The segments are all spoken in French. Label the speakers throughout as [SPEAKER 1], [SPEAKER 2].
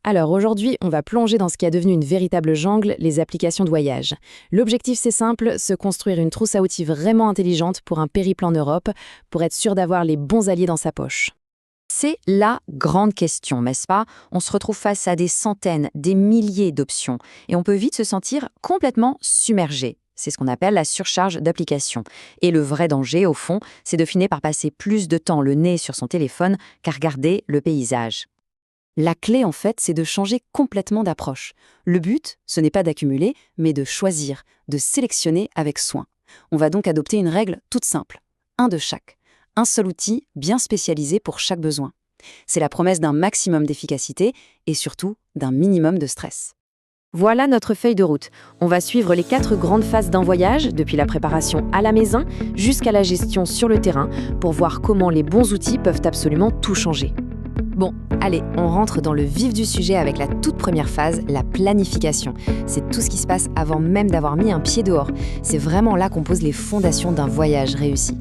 [SPEAKER 1] Alors aujourd'hui, on va plonger dans ce qui a devenu une véritable jungle, les applications de voyage. L'objectif c'est simple, se construire une trousse à outils vraiment intelligente pour un périple en Europe, pour être sûr d'avoir les bons alliés dans sa poche.
[SPEAKER 2] C'est la grande question, n'est-ce pas? On se retrouve face à des centaines, des milliers d'options et on peut vite se sentir complètement submergé. C'est ce qu'on appelle la surcharge d'applications. Et le vrai danger, au fond, c'est de finir par passer plus de temps le nez sur son téléphone qu'à regarder le paysage. La clé, en fait, c'est de changer complètement d'approche. Le but, ce n'est pas d'accumuler, mais de choisir, de sélectionner avec soin. On va donc adopter une règle toute simple. Un de chaque. Un seul outil bien spécialisé pour chaque besoin. C'est la promesse d'un maximum d'efficacité et surtout d'un minimum de stress.
[SPEAKER 1] Voilà notre feuille de route. On va suivre les 4 grandes phases d'un voyage, depuis la préparation à la maison jusqu'à la gestion sur le terrain, pour voir comment les bons outils peuvent absolument tout changer. Bon, allez, on rentre dans le vif du sujet avec la toute première phase, la planification. C'est tout ce qui se passe avant même d'avoir mis un pied dehors. C'est vraiment là qu'on pose les fondations d'un voyage réussi.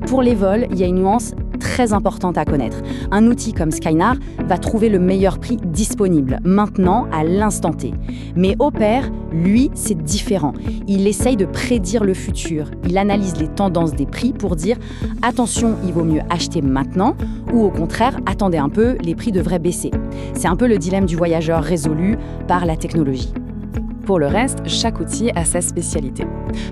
[SPEAKER 3] Pour les vols, il y a une nuance très importante à connaître. Un outil comme Skynar va trouver le meilleur prix disponible, maintenant, à l'instant T. Mais Opera, lui, c'est différent. Il essaye de prédire le futur. Il analyse les tendances des prix pour dire « attention, il vaut mieux acheter maintenant » ou au contraire « attendez un peu, les prix devraient baisser ». C'est un peu le dilemme du voyageur résolu par la technologie.
[SPEAKER 4] Pour le reste, chaque outil a sa spécialité.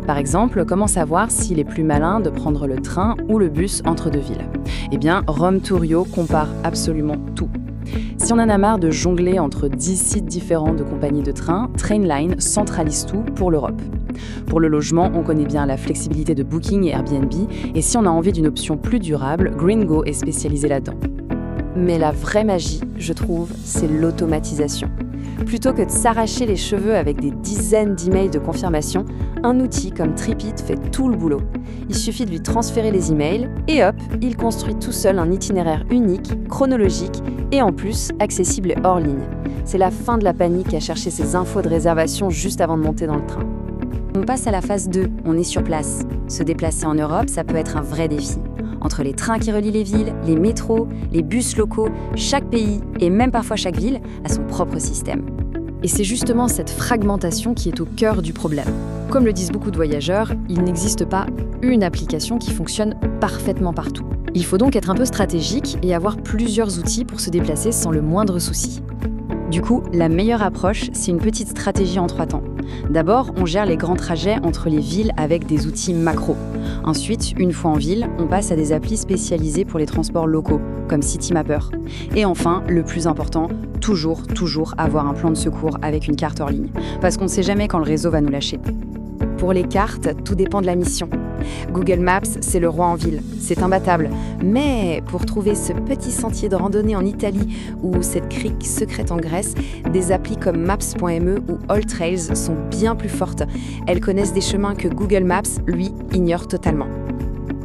[SPEAKER 4] Par exemple, comment savoir s'il est plus malin de prendre le train ou le bus entre deux villes? Eh bien, Rome Tourio compare absolument tout. Si on en a marre de jongler entre 10 sites différents de compagnies de train, Trainline centralise tout pour l'Europe. Pour le logement, on connaît bien la flexibilité de Booking et Airbnb, et si on a envie d'une option plus durable, Greengo est spécialisé là-dedans. Mais la vraie magie, je trouve, c'est l'automatisation. Plutôt que de s'arracher les cheveux avec des dizaines d'emails de confirmation, un outil comme Tripit fait tout le boulot. Il suffit de lui transférer les emails et hop, il construit tout seul un itinéraire unique, chronologique et en plus accessible et hors ligne. C'est la fin de la panique à chercher ses infos de réservation juste avant de monter dans le train.
[SPEAKER 2] On passe à la phase 2, on est sur place. Se déplacer en Europe, ça peut être un vrai défi. Entre les trains qui relient les villes, les métros, les bus locaux, chaque pays et même parfois chaque ville a son propre système.
[SPEAKER 1] Et c'est justement cette fragmentation qui est au cœur du problème. Comme le disent beaucoup de voyageurs, il n'existe pas une application qui fonctionne parfaitement partout. Il faut donc être un peu stratégique et avoir plusieurs outils pour se déplacer sans le moindre souci. Du coup, la meilleure approche, c'est une petite stratégie en 3 temps. D'abord, on gère les grands trajets entre les villes avec des outils macro. Ensuite, une fois en ville, on passe à des applis spécialisées pour les transports locaux, comme Citymapper. Et enfin, le plus important, toujours avoir un plan de secours avec une carte hors ligne. Parce qu'on ne sait jamais quand le réseau va nous lâcher. Pour les cartes, tout dépend de la mission. Google Maps, c'est le roi en ville, c'est imbattable. Mais pour trouver ce petit sentier de randonnée en Italie ou cette crique secrète en Grèce, des applis comme Maps.me ou AllTrails sont bien plus fortes. Elles connaissent des chemins que Google Maps, lui, ignore totalement.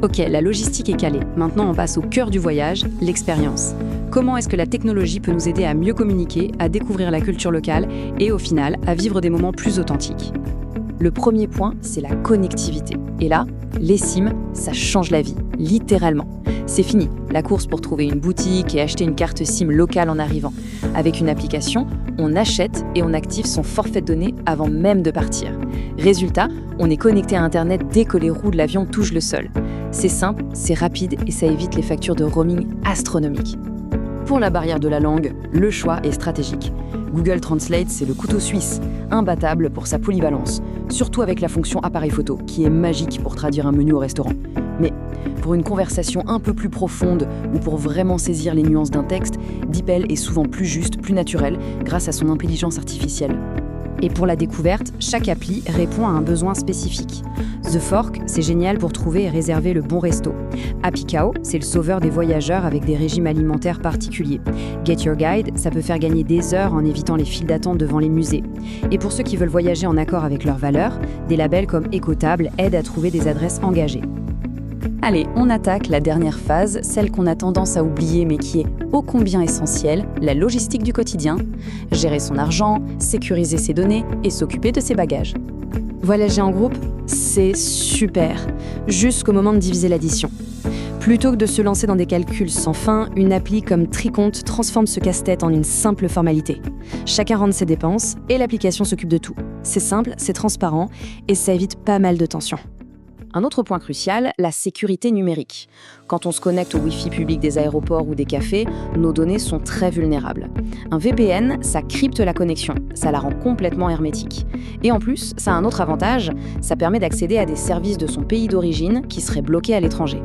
[SPEAKER 1] Ok, la logistique est calée. Maintenant, on passe au cœur du voyage, l'expérience. Comment est-ce que la technologie peut nous aider à mieux communiquer, à découvrir la culture locale et au final, à vivre des moments plus authentiques? Le premier point, c'est la connectivité. Et là, les SIM, ça change la vie, littéralement. C'est fini, la course pour trouver une boutique et acheter une carte SIM locale en arrivant. Avec une application, on achète et on active son forfait de données avant même de partir. Résultat, on est connecté à Internet dès que les roues de l'avion touchent le sol. C'est simple, c'est rapide et ça évite les factures de roaming astronomiques. Pour la barrière de la langue, le choix est stratégique. Google Translate, c'est le couteau suisse, imbattable pour sa polyvalence, surtout avec la fonction appareil photo, qui est magique pour traduire un menu au restaurant. Mais pour une conversation un peu plus profonde ou pour vraiment saisir les nuances d'un texte, DeepL est souvent plus juste, plus naturel, grâce à son intelligence artificielle. Et pour la découverte, chaque appli répond à un besoin spécifique. The Fork, c'est génial pour trouver et réserver le bon resto. Happy Cow, c'est le sauveur des voyageurs avec des régimes alimentaires particuliers. Get Your Guide, ça peut faire gagner des heures en évitant les files d'attente devant les musées. Et pour ceux qui veulent voyager en accord avec leurs valeurs, des labels comme Écotable aident à trouver des adresses engagées. Allez, on attaque la dernière phase, celle qu'on a tendance à oublier mais qui est ô combien essentielle, la logistique du quotidien, gérer son argent, sécuriser ses données et s'occuper de ses bagages. Voyager en groupe, c'est super, jusqu'au moment de diviser l'addition.
[SPEAKER 5] Plutôt que de se lancer dans des calculs sans fin, une appli comme Tricompte transforme ce casse-tête en une simple formalité. Chacun rentre ses dépenses et l'application s'occupe de tout. C'est simple, c'est transparent et ça évite pas mal de tensions.
[SPEAKER 1] Un autre point crucial, la sécurité numérique. Quand on se connecte au Wi-Fi public des aéroports ou des cafés, nos données sont très vulnérables. Un VPN, ça crypte la connexion, ça la rend complètement hermétique. Et en plus, ça a un autre avantage, ça permet d'accéder à des services de son pays d'origine qui seraient bloqués à l'étranger.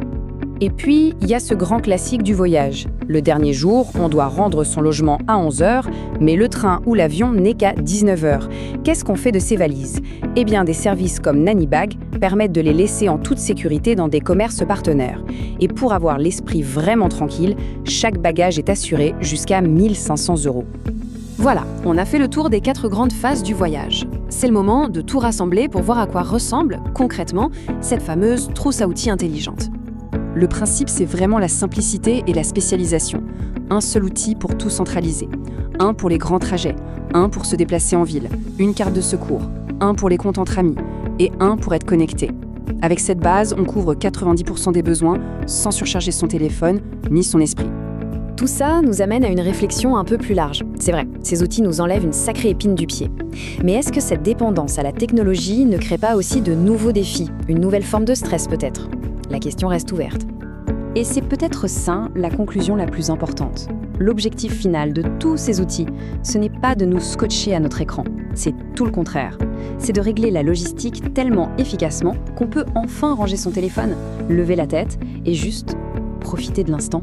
[SPEAKER 3] Et puis, il y a ce grand classique du voyage. Le dernier jour, on doit rendre son logement à 11h, mais le train ou l'avion n'est qu'à 19h. Qu'est-ce qu'on fait de ces valises? Eh bien, des services comme Nannybag permettent de les laisser en toute sécurité dans des commerces partenaires. Et pour avoir l'esprit vraiment tranquille, chaque bagage est assuré jusqu'à 1 500 €.
[SPEAKER 1] Voilà, on a fait le tour des 4 grandes phases du voyage. C'est le moment de tout rassembler pour voir à quoi ressemble, concrètement, cette fameuse trousse à outils intelligente.
[SPEAKER 4] Le principe, c'est vraiment la simplicité et la spécialisation. Un seul outil pour tout centraliser. Un pour les grands trajets, un pour se déplacer en ville, une carte de secours, un pour les comptes entre amis et un pour être connecté. Avec cette base, on couvre 90% des besoins sans surcharger son téléphone ni son esprit.
[SPEAKER 1] Tout ça nous amène à une réflexion un peu plus large. C'est vrai, ces outils nous enlèvent une sacrée épine du pied. Mais est-ce que cette dépendance à la technologie ne crée pas aussi de nouveaux défis, une nouvelle forme de stress peut-être ? La question reste ouverte.
[SPEAKER 3] Et c'est peut-être ça la conclusion la plus importante. L'objectif final de tous ces outils, ce n'est pas de nous scotcher à notre écran, c'est tout le contraire. C'est de régler la logistique tellement efficacement qu'on peut enfin ranger son téléphone, lever la tête et juste profiter de l'instant.